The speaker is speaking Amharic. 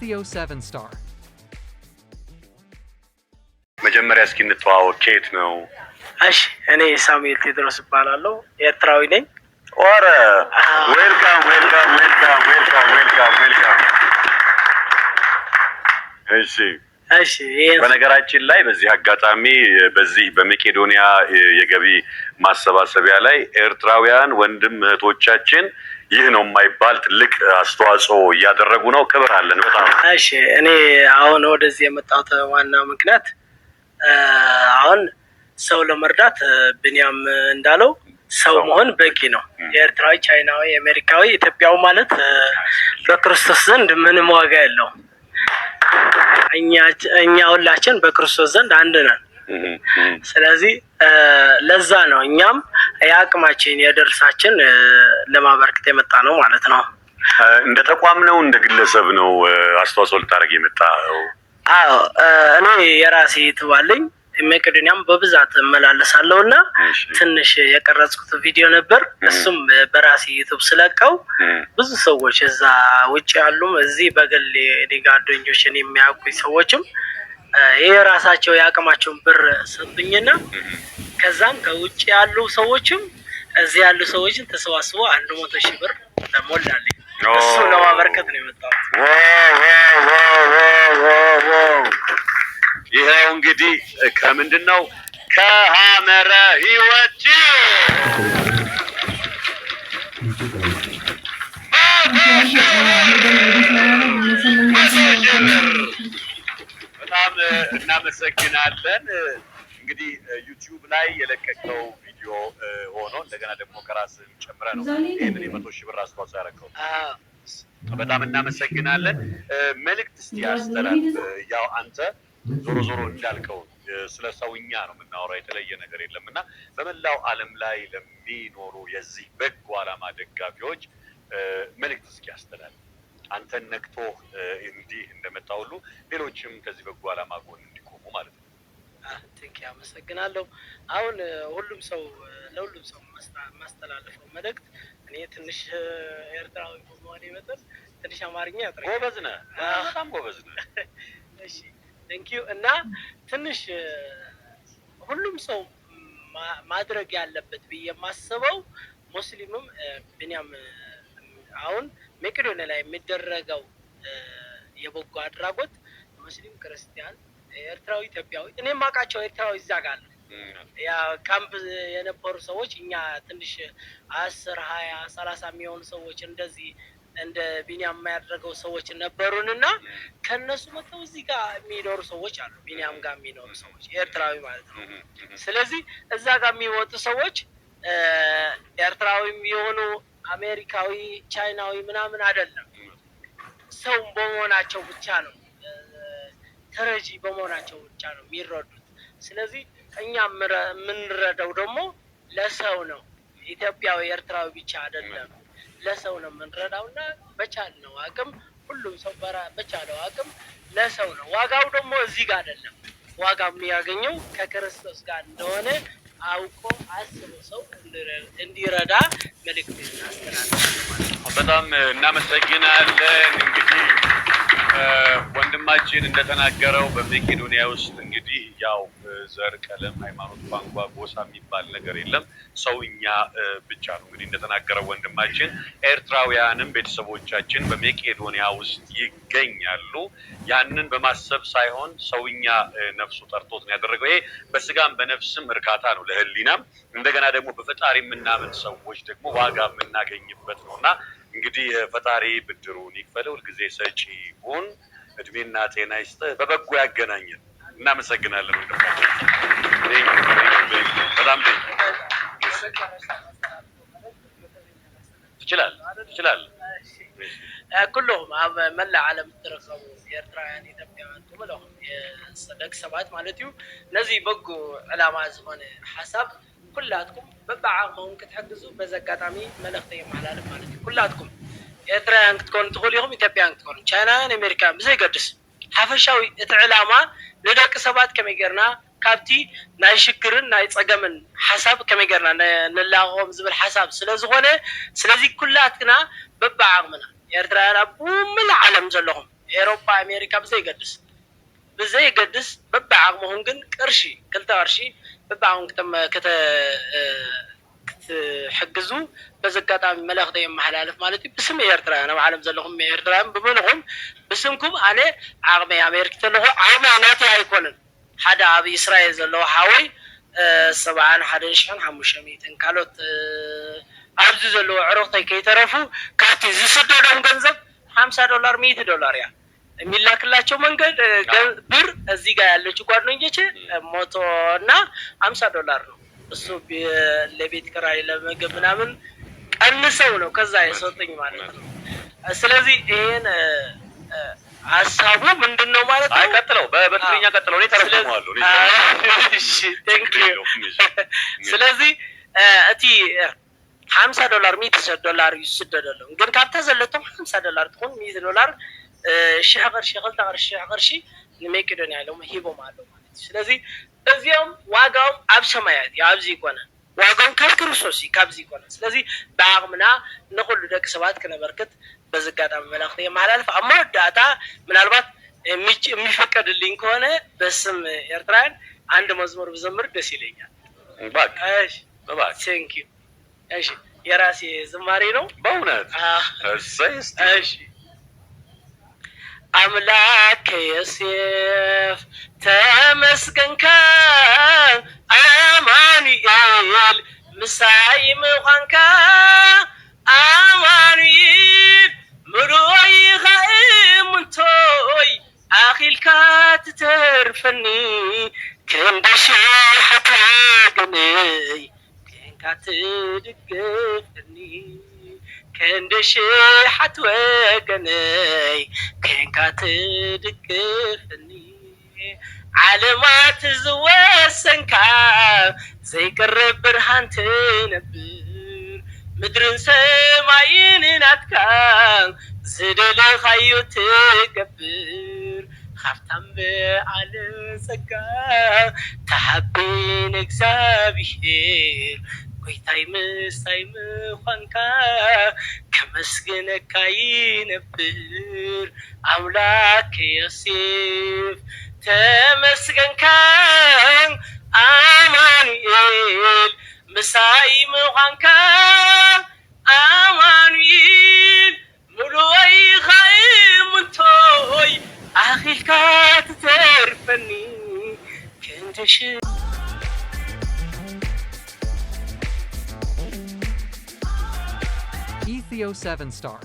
the 07 star. መጀመሪያ እስኪ እንተዋወቅ ከየት ነው? እሺ እኔ ሳሙኤል ቴድሮስ እባላለሁ ኤርትራዊ ነኝ። ኦረ ዌልካም። እሺ በነገራችን ላይ በዚህ አጋጣሚ በዚህ በመቄዶንያ የገቢ ማሰባሰቢያ ላይ ኤርትራውያን ወንድም እህቶቻችን ይህ ነው የማይባል ትልቅ አስተዋጽኦ እያደረጉ ነው። ክብር አለን በጣም። እሺ እኔ አሁን ወደዚህ የመጣሁት ዋና ምክንያት አሁን ሰው ለመርዳት ብንያም እንዳለው ሰው መሆን በቂ ነው። ኤርትራዊ፣ ቻይናዊ፣ አሜሪካዊ፣ ኢትዮጵያዊ ማለት በክርስቶስ ዘንድ ምንም ዋጋ የለውም። እኛ ሁላችን በክርስቶስ ዘንድ አንድ ነን። ስለዚህ ለዛ ነው እኛም የአቅማችን የደርሳችን ለማበርከት የመጣ ነው ማለት ነው። እንደ ተቋም ነው እንደ ግለሰብ ነው አስተዋጽኦ ልታደርግ የመጣው? አዎ እኔ የራሴ ትባለኝ መቄዶንያም በብዛት እመላለሳለሁና ትንሽ የቀረጽኩት ቪዲዮ ነበር። እሱም በራሴ ዩቲዩብ ስለቀው ብዙ ሰዎች እዛ ውጪ ያሉም እዚህ በግል እኔ ጓደኞችን የሚያውቁኝ ሰዎችም የራሳቸው ያቅማቸውን ብር ሰጡኝና ከዛም ከውጪ ያሉ ሰዎችም እዚህ ያሉ ሰዎችን ተሰባስበው 100,000 ብር ሞላልኝ። እሱ ለማበርከት ነው የመጣሁት። ይሄው እንግዲህ ከምንድነው ከሐመረ ህይወት በጣም እናመሰግናለን። እንግዲህ ዩቲዩብ ላይ የለቀቀው ቪዲዮ ሆኖ እንደገና ደግሞ ከራስህ ጨምረህ ነው ይሄንን 100,000 ብር አስተዋጽኦ ያደረገው። በጣም እናመሰግናለን። መልእክት እስቲ አስተላልፍ። ያው አንተ ዞሮ እንዳልከው ስለ ሰውኛ ነው የምናወራው፣ የተለየ ነገር የለምና በመላው ዓለም ላይ ለሚኖሩ የዚህ በጎ ዓላማ ደጋፊዎች መልእክት እስኪ አስተላልፍ። አንተን ነክቶ እንዲህ እንደመጣ ሁሉ ሌሎችም ከዚህ በጎ ዓላማ ጎን እንዲቆሙ ማለት ነው። ቴንክ ዩ አመሰግናለሁ። አሁን ለሁሉም ሰው ማስተላለፈው መልእክት እኔ ትንሽ ኤርትራዊ በመሆኔ መጠን ትንሽ አማርኛ ያጥራል። ጎበዝ ነህ፣ በጣም ጎበዝ ነህ። እሺ ቴንክ ዩ። እና ትንሽ ሁሉም ሰው ማድረግ ያለበት ብዬ የማስበው ሙስሊምም ብንያም አሁን መቄዶንያ ላይ የሚደረገው የበጎ አድራጎት ሙስሊም፣ ክርስቲያን፣ ኤርትራዊ፣ ኢትዮጵያዊ እኔ የማውቃቸው ኤርትራዊ እዛ ጋር አሉ። ያ ካምፕ የነበሩ ሰዎች እኛ ትንሽ 10፣ 20፣ 30 የሚሆኑ ሰዎች እንደዚህ እንደ ቢኒያም የሚያደርገው ሰዎች ነበሩንና ከነሱ መጥተው እዚህ ጋር የሚኖሩ ሰዎች አሉ። ቢኒያም ጋር የሚኖሩ ሰዎች ኤርትራዊ ማለት ነው። ስለዚህ እዛ ጋር የሚወጡ ሰዎች ኤርትራዊም የሆኑ አሜሪካዊ፣ ቻይናዊ ምናምን አይደለም፣ ሰው በመሆናቸው ብቻ ነው፣ ተረጂ በመሆናቸው ብቻ ነው የሚረዱት። ስለዚህ እኛ የምንረዳው ደግሞ ለሰው ነው። ኢትዮጵያዊ፣ ኤርትራዊ ብቻ አይደለም፣ ለሰው ነው የምንረዳውና በቻልነው አቅም ሁሉም ሰው በቻለው አቅም ለሰው ነው። ዋጋው ደግሞ እዚህ ጋር አይደለም። ዋጋው የሚያገኘው ከክርስቶስ ጋር እንደሆነ አውቆ አስቦ ሰው እንዲረዳ መልእክት እናስተላልፋለን። በጣም እናመሰግናለን። እንግዲህ ወንድማችን እንደተናገረው በመቄዶንያ ውስጥ እንግዲህ ያው ዘር፣ ቀለም፣ ሃይማኖት፣ ቋንቋ፣ ጎሳ የሚባል ነገር የለም። ሰውኛ ብቻ ነው። እንግዲህ እንደተናገረው ወንድማችን ኤርትራውያንም ቤተሰቦቻችን በመቄዶንያ ውስጥ ይገኛሉ። ያንን በማሰብ ሳይሆን ሰውኛ ነፍሱ ጠርቶት ነው ያደረገው። ይሄ በስጋም በነፍስም እርካታ ነው፣ ለህሊናም እንደገና ደግሞ በፈጣሪ የምናምን ሰዎች ደግሞ ዋጋ የምናገኝበት ነውና እንግዲህ ፈጣሪ ብድሩን ይክፈለው። ሁልጊዜ ሰጪ ሁን፣ እድሜና ጤና ይስጥህ፣ በበጎ ያገናኘን። እናመሰግናለን ወንድማችን። በጣም ትችላለህ። ኩሎም ኣብ መላእ ዓለም ትርከቡ ኤርትራውያን፣ ኢትዮጵያውያን ኩሎም ደቂ ሰባት ማለት እዩ ነዚ በጎ ዕላማ ዝኾነ ሓሳብ ኩላትኩም በብዓቕሞም ክትሕግዙ በዚ ኣጋጣሚ መልእኽቲ የመሓላልፍ ማለት እዩ። ኩላትኩም ኤርትራውያን ክትኮኑ ትኽእሉ ኢኹም፣ ኢትዮጵያውያን ክትኮኑ፣ ቻይናውያን፣ ኣሜሪካውያን ብዘይገድስ ሓፈሻዊ እቲ ዕላማ ንደቂ ሰባት ከመይ ጌርና ካብቲ ናይ ሽግርን ናይ ፀገምን ሓሳብ ከመይ ጌርና ንላቀቆም ዝብል ሓሳብ ስለዝኾነ ስለዚ ኩላትና በብዓቕምና ኤርትራውያን ኣብ መላእ ዓለም ዘለኹም ኤሮፓ ኣሜሪካ ብዘይ ገድስ በብዓቕሙኹም ግን ቅርሺ 2 ቅርሺ በብዓቕሙም ክትሕግዙ በዚ ኣጋጣሚ መልእኽቲ የመሓላልፍ ማለት እዩ ብስም ኤርትራውያን ኣብ ዓለም ዘለኹም ኤርትራውያን ብምንኹም ብስምኩም ኣነ ዓቕመ ኣሜሪካ ዘለኹ ዓቕመ ናተይ ኣይኮነን ሓደ ኣብ እስራኤል ዘለዎ ሓወይ 71,500 ካልኦት ኣብዚ ዘለዎ ዕሩኽተይ ከይተረፉ ካብቲ ዝስደዶም ገንዘብ $50 $100 እያ የሚላክላቸው መንገድ ብር እዚህ ጋር ያለችው ጓደኞቼ ሞቶ እና $50 ነው እሱ ለቤት ኪራይ ለምግብ ምናምን ቀንሰው ነው ከዛ የሰጡኝ ማለት ነው ስለዚህ ይሄን ሀሳቡ ምንድነው ማለት ነው አይቀጥለው በትግርኛ ቀጥለው እኔ ተረጉመዋለሁ እሺ ቴንክ ዩ ስለዚህ እቲ $50 $100 ይስደደሉ ግን ካብታ ዘለቶም $50 ትኹን $100 ሺህ ቅርሺ 2 ቅርሺ ንመቄዶንያ ያለው ሂቦም አለው ማለት ስለዚህ እዚያም ዋጋው ኣብ ሰማያት ያብዚ ይኮነ ዋጋው ካብ ክርስቶስ ካብዚ ይኮነ ስለዚህ በአቅምና ንኹሉ ደቅ ሰባት ከነበርክት በዝጋጣም መላእክት የማላልፍ አማዳታ ምናልባት የሚፈቀድልኝ ከሆነ በስም ኤርትራን አንድ መዝሙር ብዘምር ደስ ይለኛል ባካሽ ባክ ቴንክ ዩ እሺ የራሴ ዝማሬ ነው በእውነት እሺ አምላክ ዮሴፍ ተመስገንካ አማኑኤል ምሳይ ምዃንካ አማኑኤል ምሩይ ኸእምንቶይ አኺልካ ትተርፈኒ ክንደሽ ሓታገነይ ክንካ ትድግፍኒ كندش حت وجناي كان كاتدقفني علامات زوسنكا زي قرب برهان تنبر مدرن سماين ناتكا زدل خيو تكبر خفتم على سكا تحبين اكزابير ቆይታይ ምሳይ ምዃንካ ከመስግነካ ይነብር አምላክ ዮሴፍ ተመስገንካ አማኑኤል ምሳይ ምዃንካ አማኑኤል ሙሉይ ኸእምንቶይ አኺልካ ትተርፈኒ ክንድሽ Ethio 7-star.